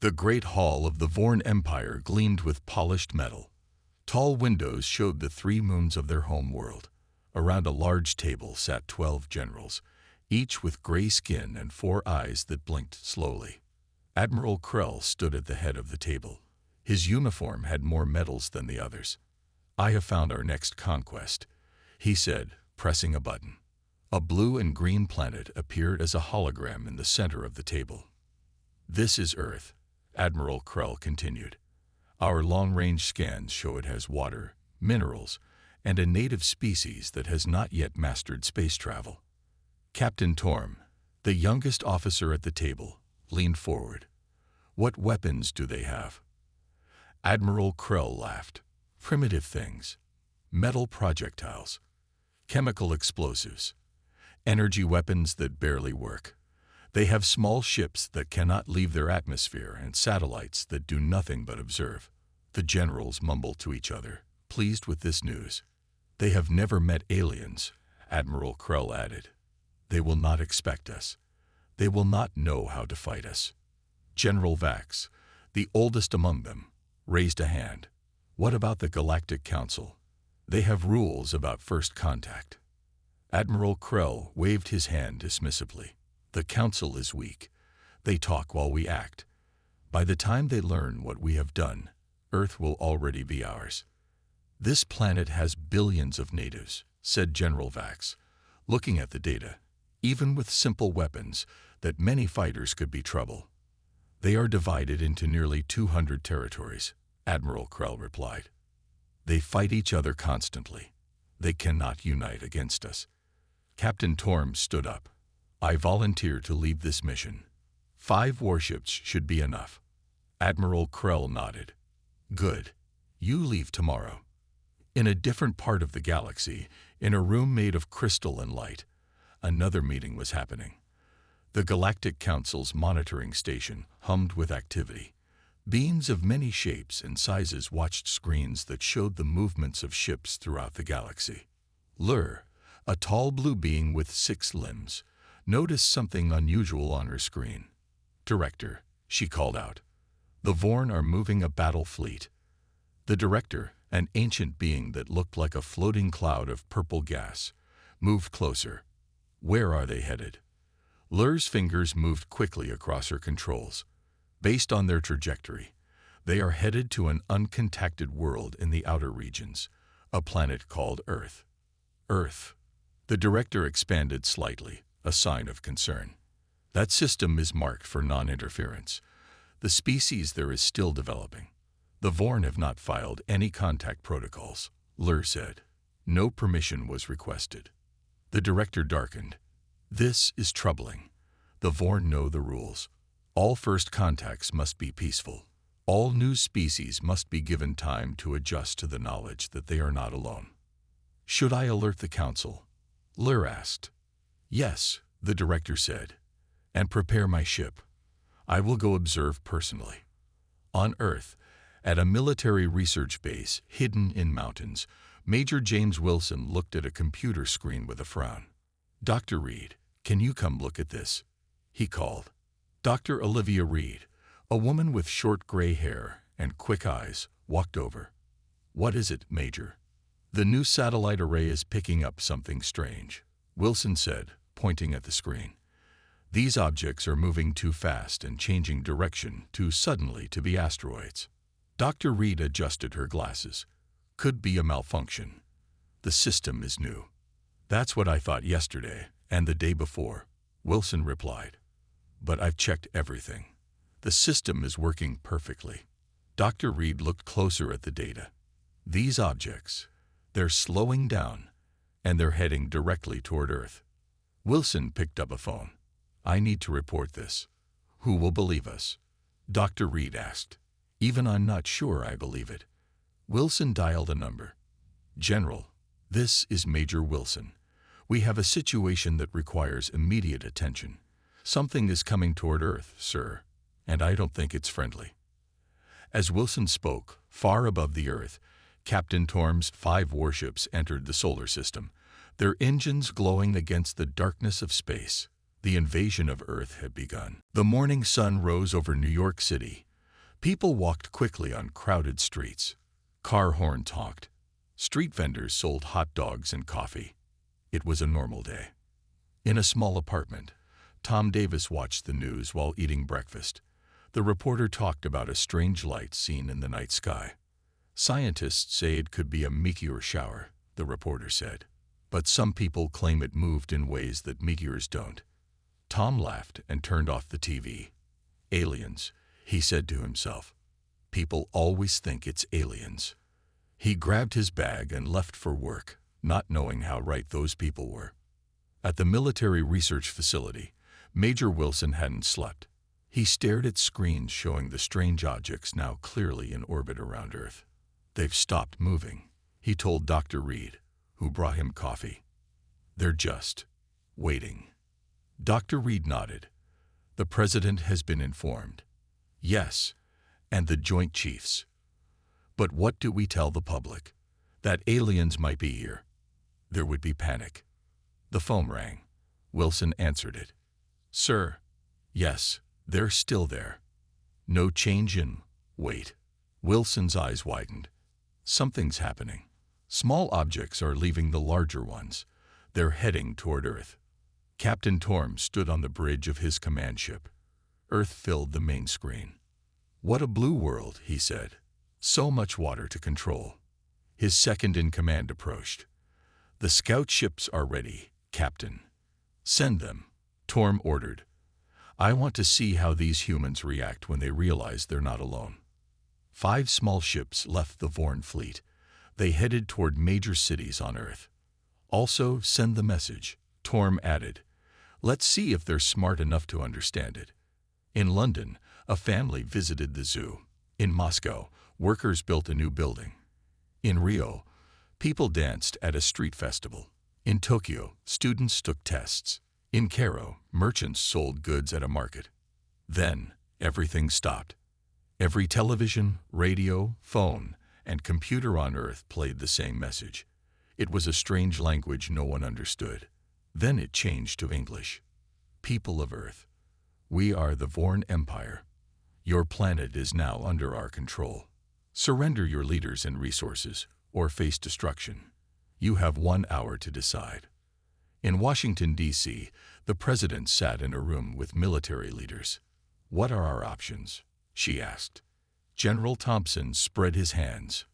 The great hall of the Vorn Empire gleamed with polished metal. Tall windows showed the 3 moons of their home world. Around a large table sat 12 generals, each with gray skin and 4 eyes that blinked slowly. Admiral Krell stood at the head of the table. His uniform had more medals than the others. "I have found our next conquest," he said, pressing a button. A blue and green planet appeared as a hologram in the center of the table. "This is Earth," Admiral Krell continued. "Our long-range scans show it has water, minerals, and a native species that has not yet mastered space travel." Captain Torm, the youngest officer at the table, leaned forward. "What weapons do they have?" Admiral Krell laughed. "Primitive things. Metal projectiles, chemical explosives, energy weapons that barely work. They have small ships that cannot leave their atmosphere and satellites that do nothing but observe." The generals mumbled to each other, pleased with this news. "They have never met aliens," Admiral Krell added. "They will not expect us. They will not know how to fight us." General Vax, the oldest among them, raised a hand. "What about the Galactic Council? They have rules about first contact." Admiral Krell waved his hand dismissively. "The Council is weak. They talk while we act. By the time they learn what we have done, Earth will already be ours." "This planet has billions of natives," said General Vax, looking at the data. "Even with simple weapons, that many fighters could be trouble." "They are divided into nearly 200 territories," Admiral Krell replied. "They fight each other constantly. They cannot unite against us." Captain Torm stood up. "I volunteer to lead this mission. 5 warships should be enough." Admiral Krell nodded. "Good. You leave tomorrow." In a different part of the galaxy, in a room made of crystal and light, another meeting was happening. The Galactic Council's monitoring station hummed with activity. Beings of many shapes and sizes watched screens that showed the movements of ships throughout the galaxy. Lur, a tall blue being with 6 limbs, noticed something unusual on her screen. "Director," she called out, "the Vorn are moving a battle fleet." The director, an ancient being that looked like a floating cloud of purple gas, moved closer. "Where are they headed?" Lur's fingers moved quickly across her controls. "Based on their trajectory, they are headed to an uncontacted world in the outer regions, a planet called Earth." "Earth." The director expanded slightly, a sign of concern. "That system is marked for non-interference. The species there is still developing. The Vorn have not filed any contact protocols," Lur said. "No permission was requested." The director darkened. "This is troubling. The Vorn know the rules. All first contacts must be peaceful. All new species must be given time to adjust to the knowledge that they are not alone." "Should I alert the Council?" Lur asked. "Yes," the director said, "and prepare my ship. I will go observe personally." On Earth, at a military research base hidden in mountains, Major James Wilson looked at a computer screen with a frown. "Dr. Reed, can you come look at this?" he called. Dr. Olivia Reed, a woman with short gray hair and quick eyes, walked over. "What is it, Major?" "The new satellite array is picking up something strange," Wilson said, pointing at the screen. "These objects are moving too fast and changing direction too suddenly to be asteroids." Dr. Reed adjusted her glasses. "Could be a malfunction. The system is new." "That's what I thought yesterday and the day before," Wilson replied. "But I've checked everything. The system is working perfectly." Dr. Reed looked closer at the data. "These objects, they're slowing down, and they're heading directly toward Earth." Wilson picked up a phone. "I need to report this. Who will believe us?" Dr. Reed asked. "Even I'm not sure I believe it." Wilson dialed a number. "General, this is Major Wilson. We have a situation that requires immediate attention. Something is coming toward Earth, sir, and I don't think it's friendly." As Wilson spoke, far above the Earth, Captain Torm's 5 warships entered the solar system, their engines glowing against the darkness of space. The invasion of Earth had begun. The morning sun rose over New York City, People walked quickly on crowded streets. Car horns honked. Street vendors sold hot dogs and coffee. It was a normal day. In a small apartment, Tom Davis watched the news while eating breakfast. The reporter talked about a strange light seen in the night sky. Scientists say it could be a meteor shower, the reporter said. But some people claim it moved in ways that meteors don't. Tom laughed and turned off the TV. Aliens, he said to himself. People always think it's aliens. He grabbed his bag and left for work, not knowing how right those people were. At the military research facility, Major Wilson hadn't slept. He stared at screens showing the strange objects now clearly in orbit around Earth. They've stopped moving, he told Dr. Reed, who brought him coffee. They're just waiting. Dr. Reed nodded. The President has been informed. Yes, and the Joint Chiefs. But what do we tell the public? That aliens might be here. There would be panic. The phone rang. Wilson answered it. Sir, yes, they're still there. No change in wait. Wilson's eyes widened. Something's happening. Small objects are leaving the larger ones. They're heading toward Earth. Captain Torm stood on the bridge of his command ship. Earth filled the main screen. What a blue world, he said. So much water to control. His second-in-command approached. The scout ships are ready, Captain. Send them, Torm ordered. I want to see how these humans react when they realize they're not alone. 5 small ships left the Vorn fleet. They headed toward major cities on Earth. Also, send the message, Torm added. Let's see if they're smart enough to understand it. In London, a family visited the zoo. In Moscow, workers built a new building. In Rio, people danced at a street festival. In Tokyo, students took tests. In Cairo, merchants sold goods at a market. Then, everything stopped. Every television, radio, phone, and computer on Earth played the same message. It was a strange language no one understood. Then it changed to English. People of Earth, we are the Vorn Empire. Your planet is now under our control. Surrender your leaders and resources, or face destruction. You have 1 hour to decide. In Washington, D.C., the president sat in a room with military leaders. What are our options? She asked. General Thompson spread his hands.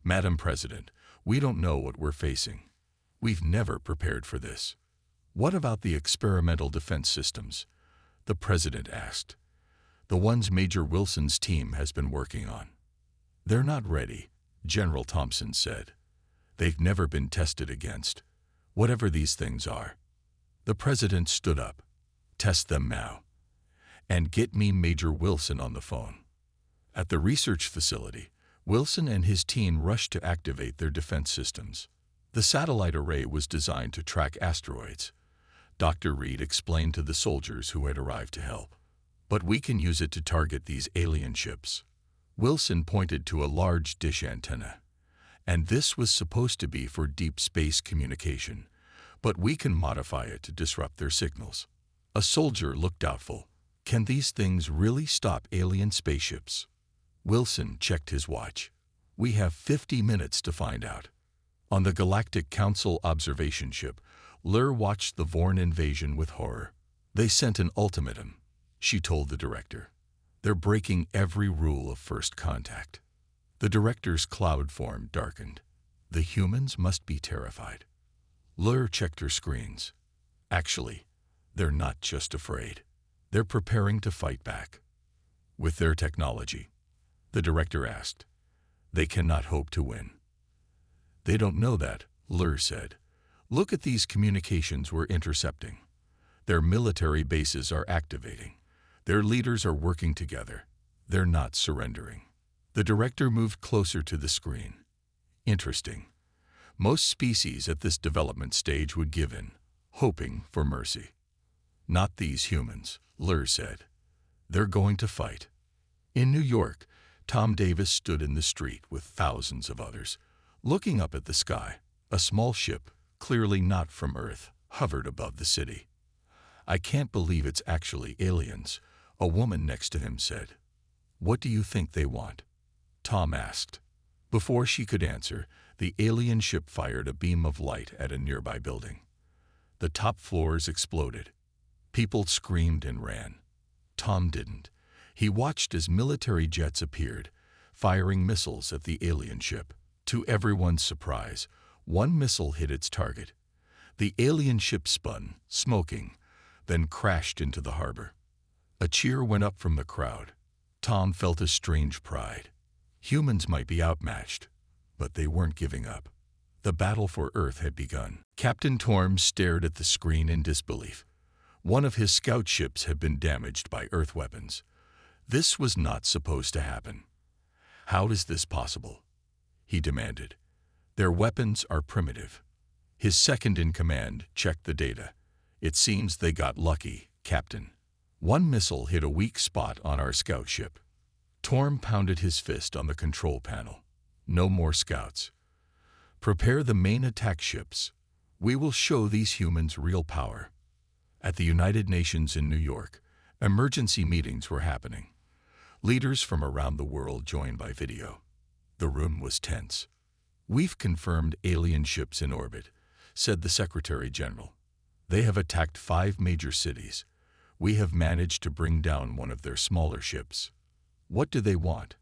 Madam President, we don't know what we're facing. We've never prepared for this. What about the experimental defense systems? The president asked. The ones Major Wilson's team has been working on. They're not ready, General Thompson said. They've never been tested against, whatever these things are. The president stood up. Test them now. And get me Major Wilson on the phone. At the research facility, Wilson and his team rushed to activate their defense systems. The satellite array was designed to track asteroids. Dr. Reed explained to the soldiers who had arrived to help. But we can use it to target these alien ships. Wilson pointed to a large dish antenna. And this was supposed to be for deep space communication, but we can modify it to disrupt their signals. A soldier looked doubtful. Can these things really stop alien spaceships? Wilson checked his watch. We have 50 minutes to find out. On the Galactic Council observation ship, Lur watched the Vorn invasion with horror. They sent an ultimatum, she told the director. They're breaking every rule of first contact. The director's cloud form darkened. The humans must be terrified. Lur checked her screens. Actually, they're not just afraid. They're preparing to fight back. With their technology, the director asked. They cannot hope to win. They don't know that, Lur said. Look at these communications we're intercepting. Their military bases are activating. Their leaders are working together. They're not surrendering. The director moved closer to the screen. Interesting. Most species at this development stage would give in, hoping for mercy. Not these humans, Lur said. They're going to fight. In New York, Tom Davis stood in the street with thousands of others. Looking up at the sky, a small ship, clearly not from Earth, hovered above the city. I can't believe it's actually aliens, a woman next to him said. "What do you think they want?" Tom asked. Before she could answer, the alien ship fired a beam of light at a nearby building. The top floors exploded. People screamed and ran. Tom didn't. He watched as military jets appeared, firing missiles at the alien ship. To everyone's surprise, one missile hit its target. The alien ship spun, smoking, then crashed into the harbor. A cheer went up from the crowd. Tom felt a strange pride. Humans might be outmatched, but they weren't giving up. The battle for Earth had begun. Captain Torm stared at the screen in disbelief. One of his scout ships had been damaged by Earth weapons. This was not supposed to happen. "How is this possible?" he demanded. "Their weapons are primitive." His second-in-command checked the data. "It seems they got lucky, Captain. One missile hit a weak spot on our scout ship." Torm pounded his fist on the control panel. "No more scouts. Prepare the main attack ships. We will show these humans real power." At the United Nations in New York, emergency meetings were happening. Leaders from around the world joined by video. The room was tense. "We've confirmed alien ships in orbit," said the Secretary General. "They have attacked 5 major cities. We have managed to bring down one of their smaller ships." "What do they want?"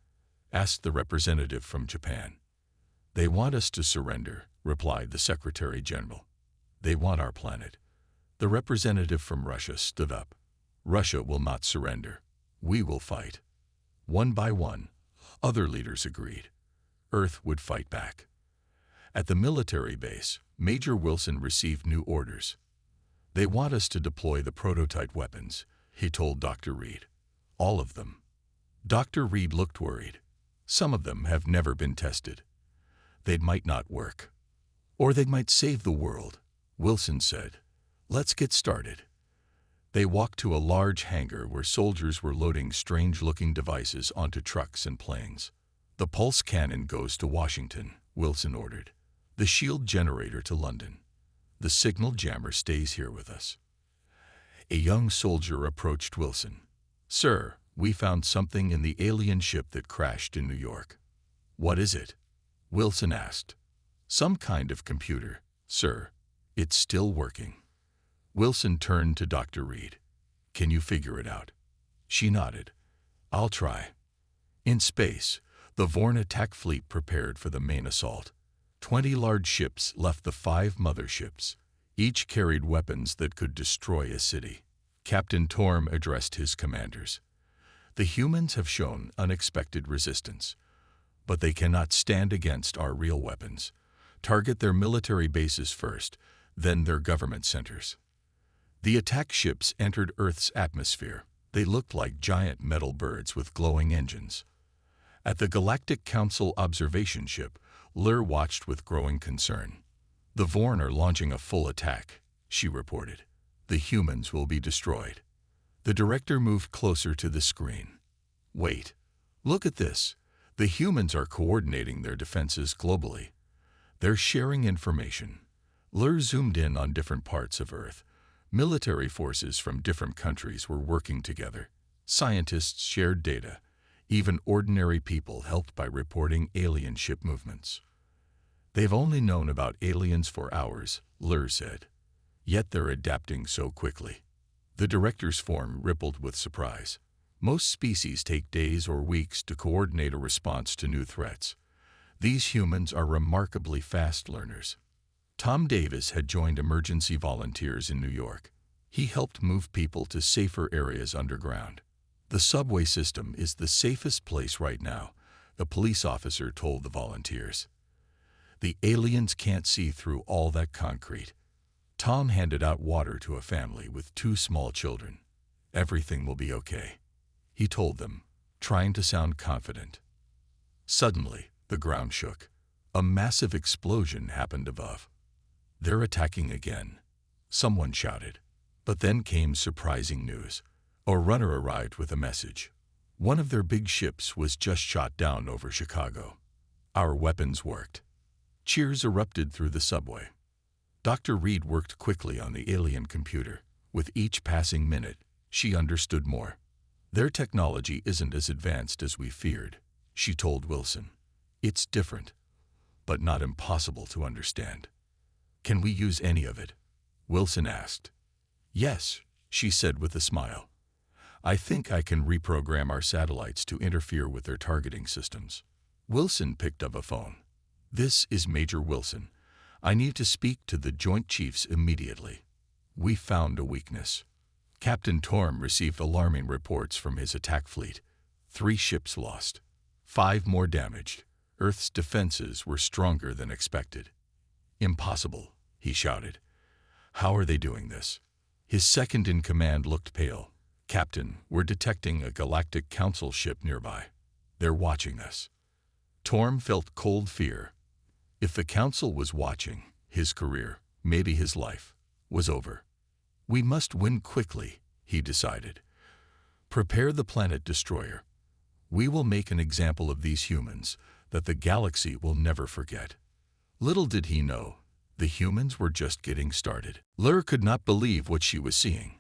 asked the representative from Japan. "They want us to surrender," replied the Secretary General. "They want our planet." The representative from Russia stood up. "Russia will not surrender. We will fight." One by one, other leaders agreed. Earth would fight back. At the military base, Major Wilson received new orders. "They want us to deploy the prototype weapons," he told Dr. Reed. "All of them." Dr. Reed looked worried. "Some of them have never been tested. They might not work. Or they might save the world," Wilson said. "Let's get started." They walked to a large hangar where soldiers were loading strange-looking devices onto trucks and planes. "The pulse cannon goes to Washington," Wilson ordered. "The shield generator to London. The signal jammer stays here with us." A young soldier approached Wilson. "Sir, we found something in the alien ship that crashed in New York." "What is it?" Wilson asked. "Some kind of computer, sir. It's still working." Wilson turned to Dr. Reed. "Can you figure it out?" She nodded. "I'll try." In space, the Vorn attack fleet prepared for the main assault. 20 large ships left the 5 motherships. Each carried weapons that could destroy a city. Captain Torm addressed his commanders. "The humans have shown unexpected resistance, but they cannot stand against our real weapons. Target their military bases first, then their government centers." The attack ships entered Earth's atmosphere. They looked like giant metal birds with glowing engines. At the Galactic Council observation ship, Lur watched with growing concern. "The Vorn are launching a full attack," she reported. "The humans will be destroyed." The director moved closer to the screen. "Wait. Look at this. The humans are coordinating their defenses globally. They're sharing information." Lur zoomed in on different parts of Earth. Military forces from different countries were working together. Scientists shared data. Even ordinary people helped by reporting alien ship movements. "They've only known about aliens for hours," Lur said. "Yet they're adapting so quickly." The director's form rippled with surprise. Most species take days or weeks to coordinate a response to new threats. These humans are remarkably fast learners. Tom Davis had joined emergency volunteers in New York. He helped move people to safer areas underground. "The subway system is the safest place right now," the police officer told the volunteers. "The aliens can't see through all that concrete." Tom handed out water to a family with 2 small children. "Everything will be okay," he told them, trying to sound confident. Suddenly, the ground shook. A massive explosion happened above. "They're attacking again," someone shouted. But then came surprising news. A runner arrived with a message. One of their big ships was just shot down over Chicago. "Our weapons worked." Cheers erupted through the subway. Dr. Reed worked quickly on the alien computer. With each passing minute, she understood more. Their technology isn't as advanced as we feared, she told Wilson. It's different, but not impossible to understand. Can we use any of it? Wilson asked. Yes, she said with a smile. I think I can reprogram our satellites to interfere with their targeting systems. Wilson picked up a phone. This is Major Wilson. I need to speak to the Joint Chiefs immediately. We found a weakness. Captain Torm received alarming reports from his attack fleet. 3 ships lost. 5 more damaged. Earth's defenses were stronger than expected. Impossible, he shouted. How are they doing this? His second-in-command looked pale. Captain, we're detecting a Galactic Council ship nearby. They're watching us. Torm felt cold fear. If the Council was watching, his career, maybe his life, was over. We must win quickly, he decided. Prepare the planet destroyer. We will make an example of these humans that the galaxy will never forget. Little did he know, the humans were just getting started. Lur could not believe what she was seeing.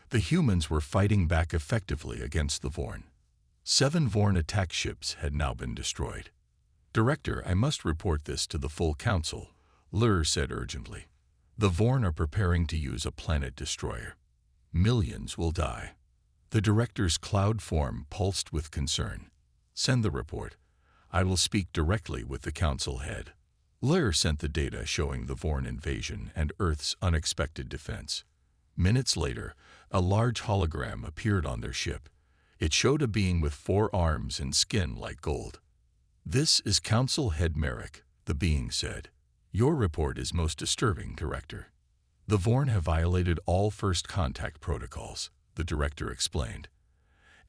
The humans were fighting back effectively against the Vorn. 7 Vorn attack ships had now been destroyed. Director, I must report this to the full council, Lur said urgently. The Vorn are preparing to use a planet destroyer. Millions will die. The director's cloud form pulsed with concern. Send the report. I will speak directly with the council head. Lur sent the data showing the Vorn invasion and Earth's unexpected defense. Minutes later, a large hologram appeared on their ship. It showed a being with 4 arms and skin like gold. This is Council Head Merrick, the being said. Your report is most disturbing, Director. The Vorn have violated all first contact protocols, the Director explained.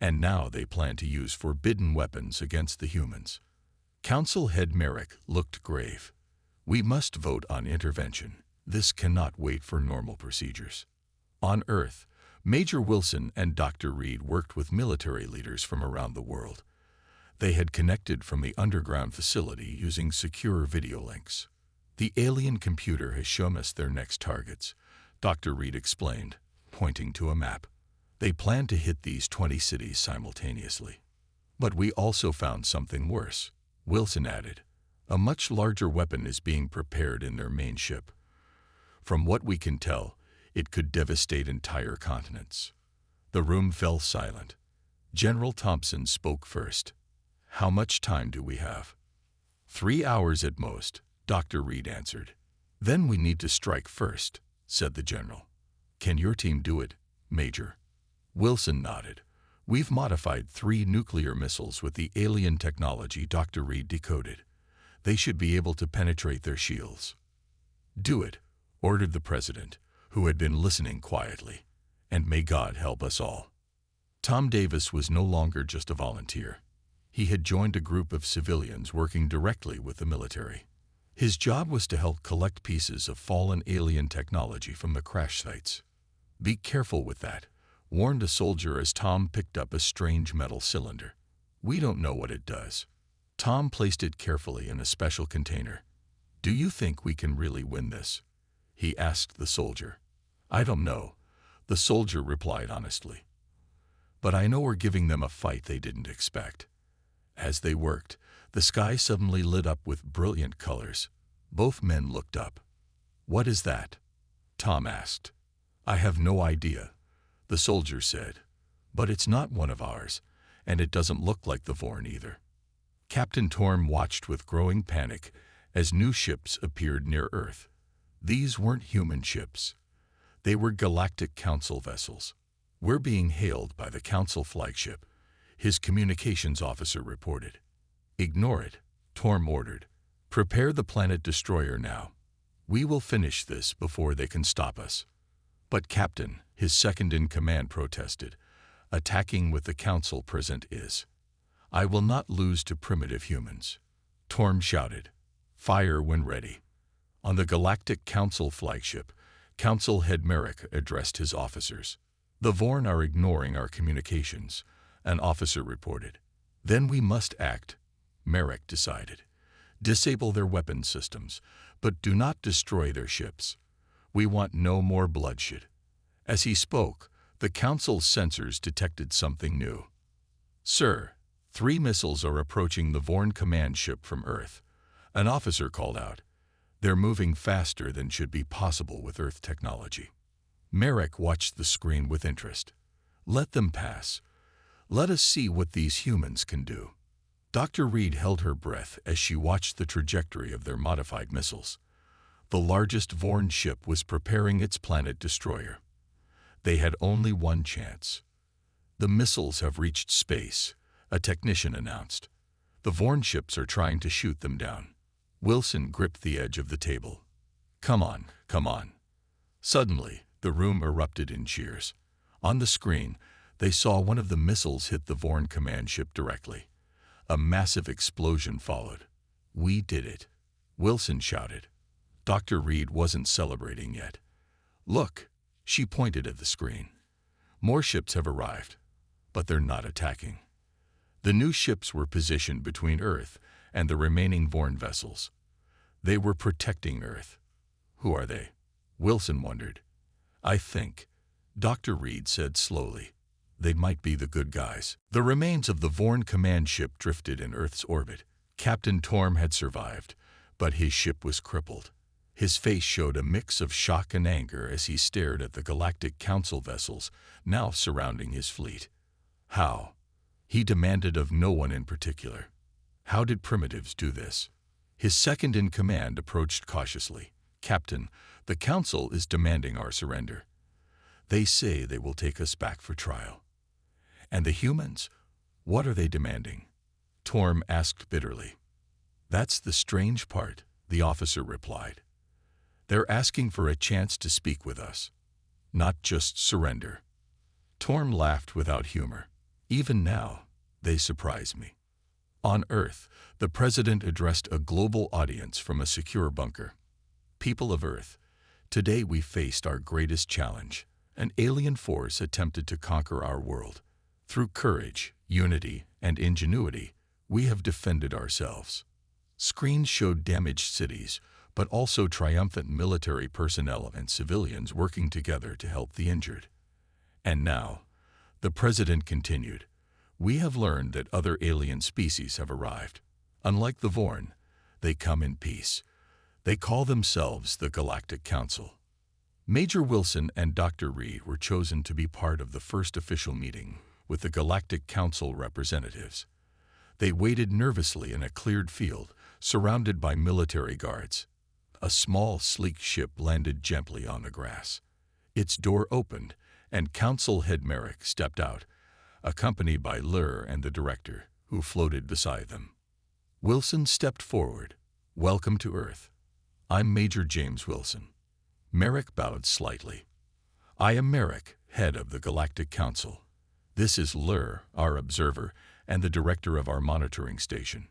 And now they plan to use forbidden weapons against the humans. Council Head Merrick looked grave. We must vote on intervention. This cannot wait for normal procedures. On Earth, Major Wilson and Dr. Reed worked with military leaders from around the world. They had connected from the underground facility using secure video links. The alien computer has shown us their next targets, Dr. Reed explained, pointing to a map. They plan to hit these 20 cities simultaneously. But we also found something worse, Wilson added. A much larger weapon is being prepared in their main ship. From what we can tell, it could devastate entire continents. The room fell silent. General Thompson spoke first. How much time do we have? 3 hours at most, Dr. Reed answered. Then we need to strike first, said the general. Can your team do it, Major? Wilson nodded. We've modified 3 nuclear missiles with the alien technology Dr. Reed decoded. They should be able to penetrate their shields. Do it, ordered the president, who had been listening quietly. And may God help us all. Tom Davis was no longer just a volunteer. He had joined a group of civilians working directly with the military. His job was to help collect pieces of fallen alien technology from the crash sites. Be careful with that, warned a soldier as Tom picked up a strange metal cylinder. We don't know what it does. Tom placed it carefully in a special container. Do you think we can really win this? He asked the soldier. I don't know, the soldier replied honestly. But I know we're giving them a fight they didn't expect. As they worked, the sky suddenly lit up with brilliant colors. Both men looked up. What is that? Tom asked. I have no idea, the soldier said. But it's not one of ours, and it doesn't look like the Vorn either. Captain Torm watched with growing panic as new ships appeared near Earth. These weren't human ships. They were Galactic Council vessels. We're being hailed by the Council flagship, his communications officer reported. Ignore it, Torm ordered. Prepare the planet destroyer now. We will finish this before they can stop us. But Captain, his second-in-command protested, attacking with the Council present is. I will not lose to primitive humans. Torm shouted. Fire when ready. On the Galactic Council flagship, Council Head Merrick addressed his officers. The Vorn are ignoring our communications, an officer reported. Then we must act, Merrick decided. Disable their weapon systems, but do not destroy their ships. We want no more bloodshed. As he spoke, the Council's sensors detected something new. "Sir, 3 missiles are approaching the Vorn command ship from Earth," an officer called out. "They're moving faster than should be possible with Earth technology." Merrick watched the screen with interest. "Let them pass. Let us see what these humans can do." Dr. Reed held her breath as she watched the trajectory of their modified missiles. The largest Vorn ship was preparing its planet destroyer. They had only one chance. "The missiles have reached space," a technician announced. "The Vorn ships are trying to shoot them down." Wilson gripped the edge of the table. "Come on, come on." Suddenly, the room erupted in cheers. On the screen, they saw one of the missiles hit the Vorn command ship directly. A massive explosion followed. "We did it," Wilson shouted. Dr. Reed wasn't celebrating yet. "Look," she pointed at the screen. "More ships have arrived, but they're not attacking." The new ships were positioned between Earth and the remaining Vorn vessels. They were protecting Earth. "Who are they?" Wilson wondered. "I think," Dr. Reed said slowly, "they might be the good guys." The remains of the Vorn command ship drifted in Earth's orbit. Captain Torm had survived, but his ship was crippled. His face showed a mix of shock and anger as he stared at the Galactic Council vessels now surrounding his fleet. How? He demanded of no one in particular. How did primitives do this? His second-in-command approached cautiously. "Captain, the Council is demanding our surrender. They say they will take us back for trial." "And the humans? What are they demanding?" Torm asked bitterly. "That's the strange part," the officer replied. "They're asking for a chance to speak with us, not just surrender." Torm laughed without humor. "Even now, they surprise me." On Earth, the president addressed a global audience from a secure bunker. "People of Earth, today we faced our greatest challenge. An alien force attempted to conquer our world. Through courage, unity, and ingenuity, we have defended ourselves." Screens showed damaged cities, but also triumphant military personnel and civilians working together to help the injured. "And now," the president continued, "we have learned that other alien species have arrived. Unlike the Vorn, they come in peace. They call themselves the Galactic Council." Major Wilson and Dr. Reed were chosen to be part of the first official meeting with the Galactic Council representatives. They waited nervously in a cleared field, surrounded by military guards. A small, sleek ship landed gently on the grass. Its door opened, and Council Head Merrick stepped out, accompanied by Lur and the director, who floated beside them. Wilson stepped forward. "Welcome to Earth. I'm Major James Wilson." Merrick bowed slightly. "I am Merrick, head of the Galactic Council. This is Lur, our observer, and the director of our monitoring station."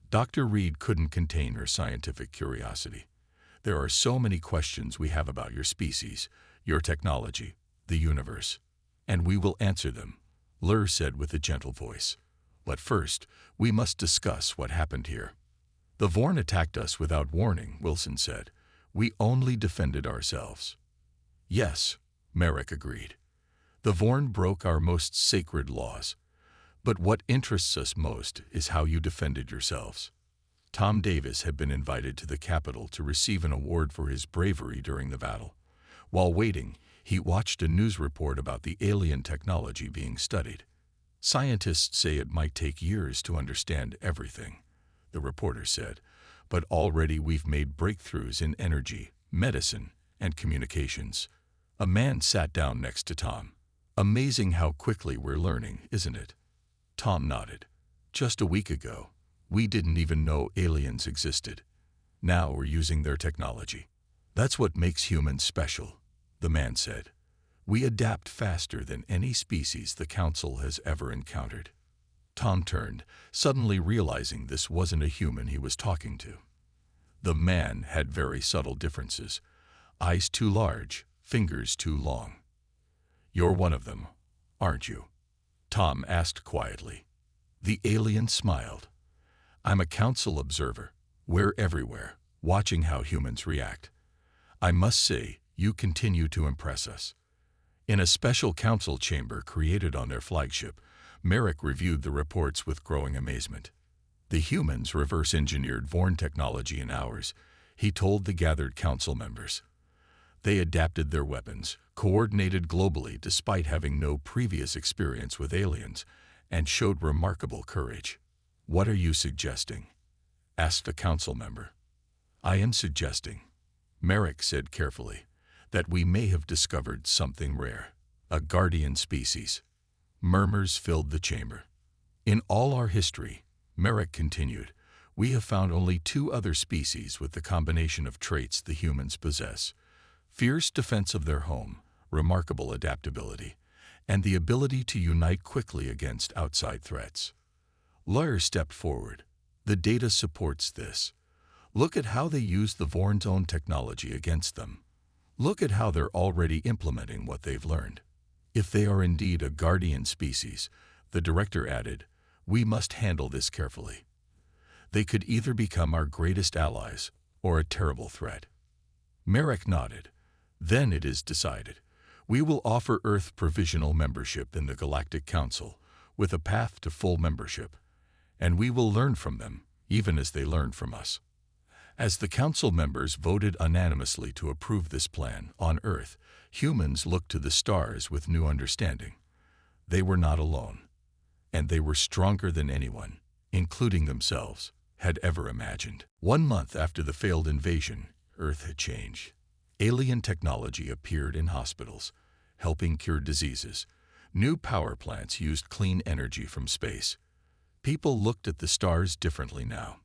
Dr. Reed couldn't contain her scientific curiosity. "There are so many questions we have about your species, your technology, the universe, and we will answer them," Lur said with a gentle voice. "But first, we must discuss what happened here." "The Vorn attacked us without warning," Wilson said. "We only defended ourselves." "Yes," Merrick agreed. "The Vorn broke our most sacred laws. But what interests us most is how you defended yourselves." Tom Davis had been invited to the Capitol to receive an award for his bravery during the battle. While waiting, he watched a news report about the alien technology being studied. "Scientists say it might take years to understand everything," the reporter said, "but already we've made breakthroughs in energy, medicine, and communications." A man sat down next to Tom. "Amazing how quickly we're learning, isn't it?" Tom nodded. "Just a week ago, we didn't even know aliens existed. Now we're using their technology. That's what makes humans special," the man said. "We adapt faster than any species the Council has ever encountered." Tom turned, suddenly realizing this wasn't a human he was talking to. The man had very subtle differences. Eyes too large, fingers too long. "You're one of them, aren't you?" Tom asked quietly. The alien smiled. "I'm a Council observer. We're everywhere, watching how humans react. I must say, you continue to impress us." In a special council chamber created on their flagship, Merrick reviewed the reports with growing amazement. The humans reverse-engineered Vorn technology in hours, he told the gathered council members. They adapted their weapons, coordinated globally despite having no previous experience with aliens, and showed remarkable courage. "What are you suggesting?" asked a council member. "I am suggesting," Merrick said carefully, "that we may have discovered something rare, a guardian species." Murmurs filled the chamber. "In all our history," Merrick continued, "we have found only 2 other species with the combination of traits the humans possess: fierce defense of their home, remarkable adaptability, and the ability to unite quickly against outside threats." Lawyer stepped forward. "The data supports this. Look at how they use the Vorn's own technology against them. Look at how they're already implementing what they've learned. If they are indeed a guardian species," the director added, "we must handle this carefully. They could either become our greatest allies or a terrible threat." Merrick nodded. "Then it is decided. We will offer Earth provisional membership in the Galactic Council, with a path to full membership. And we will learn from them, even as they learn from us." As the council members voted unanimously to approve this plan, on Earth, humans looked to the stars with new understanding. They were not alone, and they were stronger than anyone, including themselves, had ever imagined. 1 month after the failed invasion, Earth had changed. Alien technology appeared in hospitals, helping cure diseases. New power plants used clean energy from space. People looked at the stars differently now.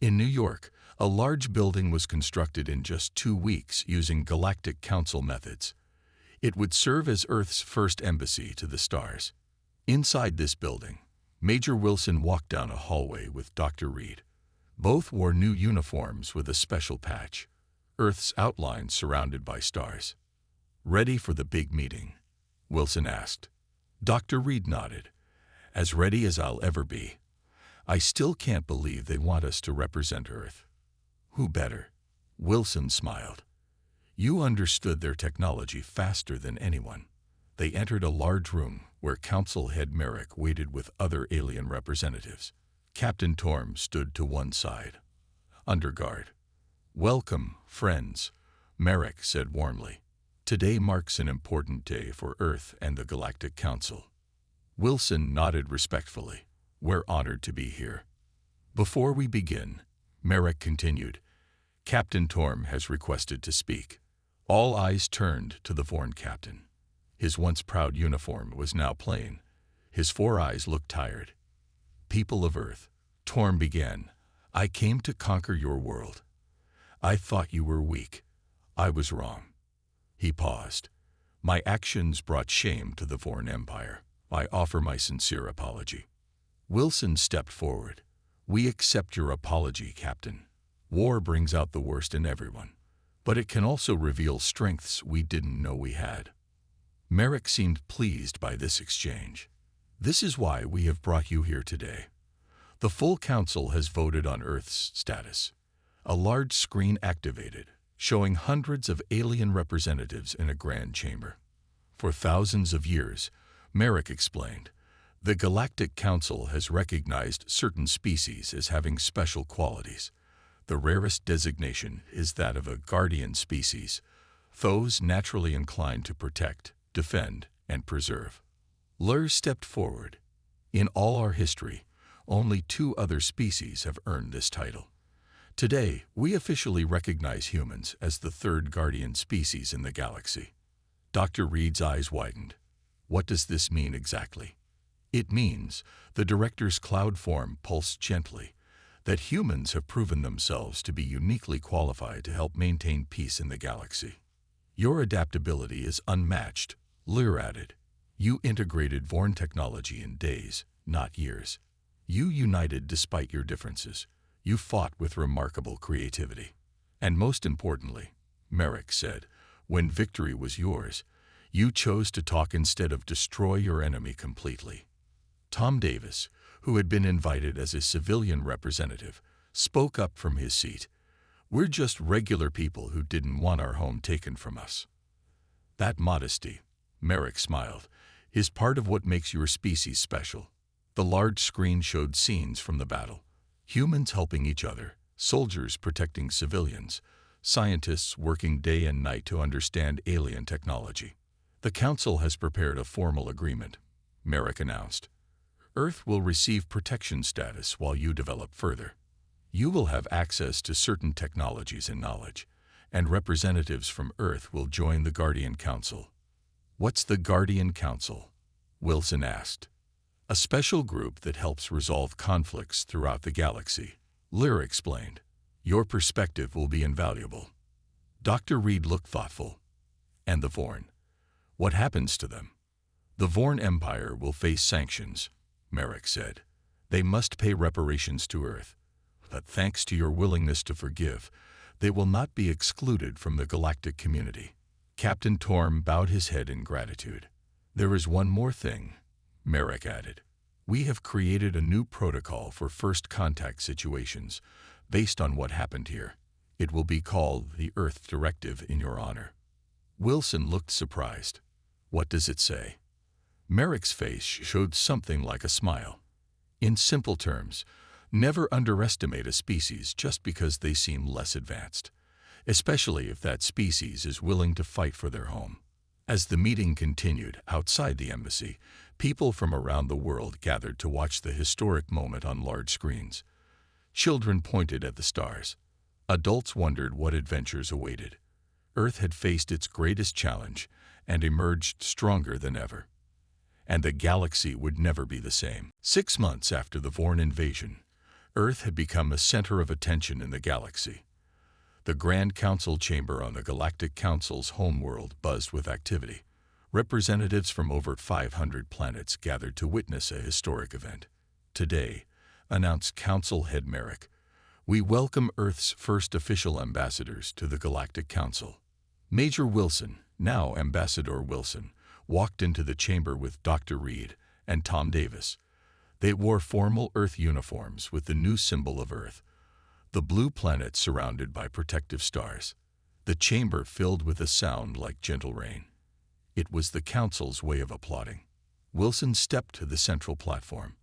In New York, a large building was constructed in just 2 weeks using Galactic Council methods. It would serve as Earth's first embassy to the stars. Inside this building, Major Wilson walked down a hallway with Dr. Reed. Both wore new uniforms with a special patch, Earth's outline surrounded by stars. "Ready for the big meeting?" Wilson asked. Dr. Reed nodded. "As ready as I'll ever be. I still can't believe they want us to represent Earth." "Who better?" Wilson smiled. "You understood their technology faster than anyone." They entered a large room where Council Head Merrick waited with other alien representatives. Captain Torm stood to one side, under guard. "Welcome, friends," Merrick said warmly. "Today marks an important day for Earth and the Galactic Council." Wilson nodded respectfully. "We're honored to be here." "Before we begin," Merrick continued, "Captain Torm has requested to speak." All eyes turned to the Vorn captain. His once proud uniform was now plain. His 4 eyes looked tired. "People of Earth," Torm began, "I came to conquer your world. I thought you were weak. I was wrong." He paused. "My actions brought shame to the Vorn Empire. I offer my sincere apology." Wilson stepped forward. "We accept your apology, Captain. War brings out the worst in everyone, but it can also reveal strengths we didn't know we had." Merrick seemed pleased by this exchange. "This is why we have brought you here today. The full council has voted on Earth's status." A large screen activated, showing hundreds of alien representatives in a grand chamber. "For thousands of years," Merrick explained, "the Galactic Council has recognized certain species as having special qualities. The rarest designation is that of a guardian species, those naturally inclined to protect, defend, and preserve." Lur stepped forward. "In all our history, only 2 other species have earned this title. Today, we officially recognize humans as the 3rd guardian species in the galaxy." Dr. Reed's eyes widened. "What does this mean exactly?" "It means," the director's cloud form pulsed gently, "that humans have proven themselves to be uniquely qualified to help maintain peace in the galaxy. Your adaptability is unmatched," Lur added. "You integrated Vorn technology in days, not years. You united despite your differences. You fought with remarkable creativity. And most importantly," Merrick said, "when victory was yours, you chose to talk instead of destroy your enemy completely." Tom Davis, who had been invited as a civilian representative, spoke up from his seat. "We're just regular people who didn't want our home taken from us." "That modesty," Merrick smiled, "is part of what makes your species special. The large screen showed scenes from the battle. Humans helping each other, soldiers protecting civilians, scientists working day and night to understand alien technology. The Council has prepared a formal agreement, Merrick announced. Earth will receive protection status while you develop further. You will have access to certain technologies and knowledge, and representatives from Earth will join the Guardian Council. What's the Guardian Council? Wilson asked. A special group that helps resolve conflicts throughout the galaxy, Lyra explained. Your perspective will be invaluable. Dr. Reed looked thoughtful. And the Vorn? What happens to them? The Vorn Empire will face sanctions, Merrick said. They must pay reparations to Earth. But thanks to your willingness to forgive, they will not be excluded from the galactic community. Captain Torm bowed his head in gratitude. There is one more thing, Merrick added. We have created a new protocol for first contact situations based on what happened here. It will be called the Earth Directive in your honor. Wilson looked surprised. What does it say? Merrick's face showed something like a smile. In simple terms, never underestimate a species just because they seem less advanced, especially if that species is willing to fight for their home. As the meeting continued outside the embassy, people from around the world gathered to watch the historic moment on large screens. Children pointed at the stars. Adults wondered what adventures awaited. Earth had faced its greatest challenge and emerged stronger than ever. And the galaxy would never be the same. 6 months after the Vorn invasion, Earth had become a center of attention in the galaxy. The Grand Council chamber on the Galactic Council's homeworld buzzed with activity. Representatives from over 500 planets gathered to witness a historic event. Today, announced Council Head Merrick, we welcome Earth's first official ambassadors to the Galactic Council. Major Wilson, now Ambassador Wilson, walked into the chamber with Dr. Reed and Tom Davis. They wore formal Earth uniforms with the new symbol of Earth, the blue planet surrounded by protective stars. The chamber filled with a sound like gentle rain. It was the Council's way of applauding. Wilson stepped to the central platform.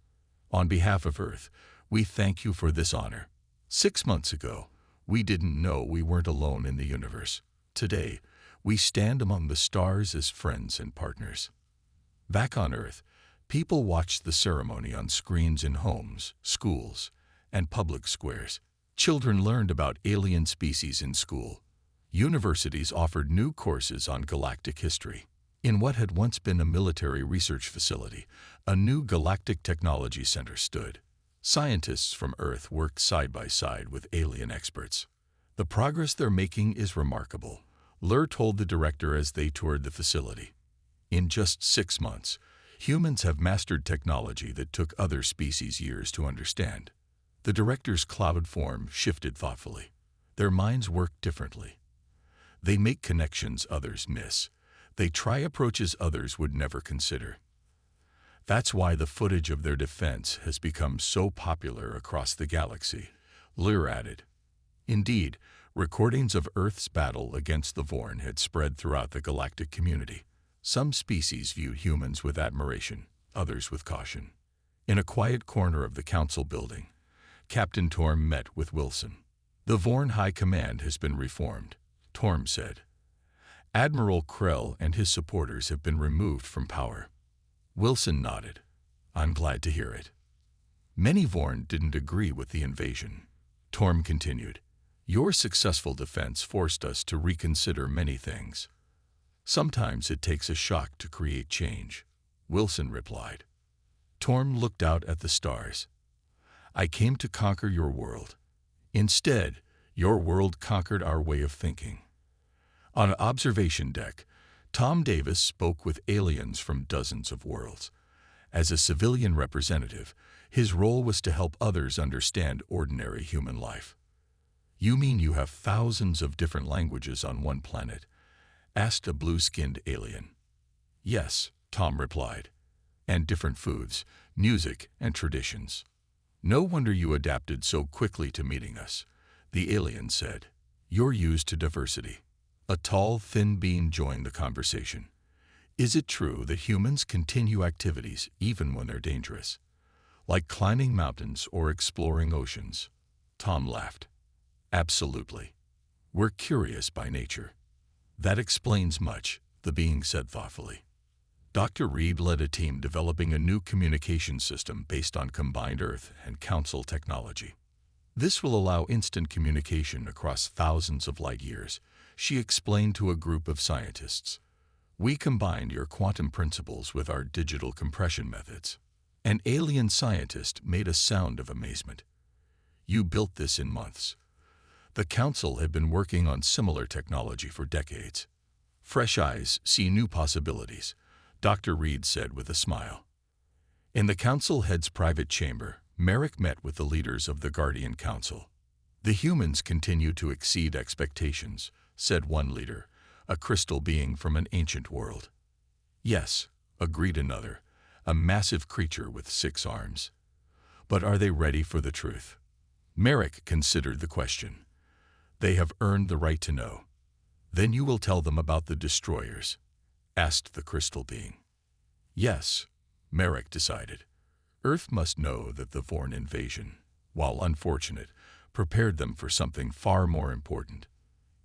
On behalf of Earth, we thank you for this honor. 6 months ago, we didn't know we weren't alone in the universe. Today, we stand among the stars as friends and partners. Back on Earth, people watched the ceremony on screens in homes, schools, and public squares. Children learned about alien species in school. Universities offered new courses on galactic history. In what had once been a military research facility, a new galactic technology center stood. Scientists from Earth worked side by side with alien experts. The progress they're making is remarkable, Lur told the director as they toured the facility. In just 6 months, humans have mastered technology that took other species years to understand. The director's cloud form shifted thoughtfully. Their minds work differently. They make connections others miss. They try approaches others would never consider. That's why the footage of their defense has become so popular across the galaxy, Lur added. Indeed, recordings of Earth's battle against the Vorn had spread throughout the galactic community. Some species viewed humans with admiration, others with caution. In a quiet corner of the council building, Captain Torm met with Wilson. The Vorn High Command has been reformed, Torm said. Admiral Krell and his supporters have been removed from power. Wilson nodded. I'm glad to hear it. Many Vorn didn't agree with the invasion. Torm continued. Your successful defense forced us to reconsider many things. Sometimes it takes a shock to create change, Wilson replied. Torm looked out at the stars. I came to conquer your world. Instead, your world conquered our way of thinking. On an observation deck, Tom Davis spoke with aliens from dozens of worlds. As a civilian representative, his role was to help others understand ordinary human life. You mean you have thousands of different languages on one planet? Asked a blue-skinned alien. Yes, Tom replied. And different foods, music, and traditions. No wonder you adapted so quickly to meeting us, the alien said. You're used to diversity. A tall, thin being joined the conversation. Is it true that humans continue activities even when they're dangerous? Like climbing mountains or exploring oceans. Tom laughed. Absolutely. We're curious by nature. That explains much, the being said thoughtfully. Dr. Reed led a team developing a new communication system based on combined Earth and Council technology. This will allow instant communication across thousands of light years, she explained to a group of scientists. We combined your quantum principles with our digital compression methods. An alien scientist made a sound of amazement. You built this in months. The Council had been working on similar technology for decades. Fresh eyes see new possibilities, Dr. Reed said with a smile. In the Council head's private chamber, Merrick met with the leaders of the Guardian Council. The humans continue to exceed expectations, said one leader, a crystal being from an ancient world. Yes, agreed another, a massive creature with 6 arms. But are they ready for the truth? Merrick considered the question. They have earned the right to know. Then you will tell them about the destroyers, asked the crystal being. Yes, Merrick decided. Earth must know that the Vorn invasion, while unfortunate, prepared them for something far more important.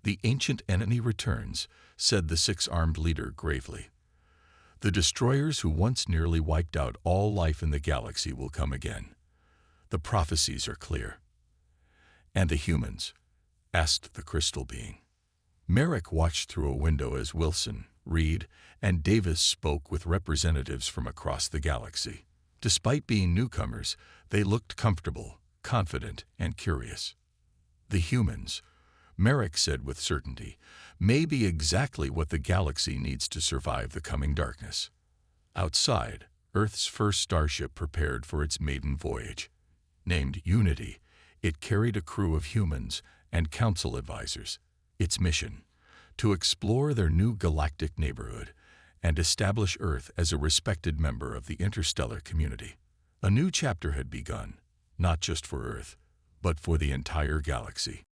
The ancient enemy returns, said the 6-armed leader gravely. The destroyers who once nearly wiped out all life in the galaxy will come again. The prophecies are clear. And the humans? Asked the crystal being. Merrick watched through a window as Wilson, Reed, and Davis spoke with representatives from across the galaxy. Despite being newcomers, they looked comfortable, confident, and curious. The humans, Merrick said with certainty, may be exactly what the galaxy needs to survive the coming darkness. Outside, Earth's first starship prepared for its maiden voyage. Named Unity, it carried a crew of humans and council advisors. Its mission, to explore their new galactic neighborhood and establish Earth as a respected member of the interstellar community. A new chapter had begun, not just for Earth, but for the entire galaxy.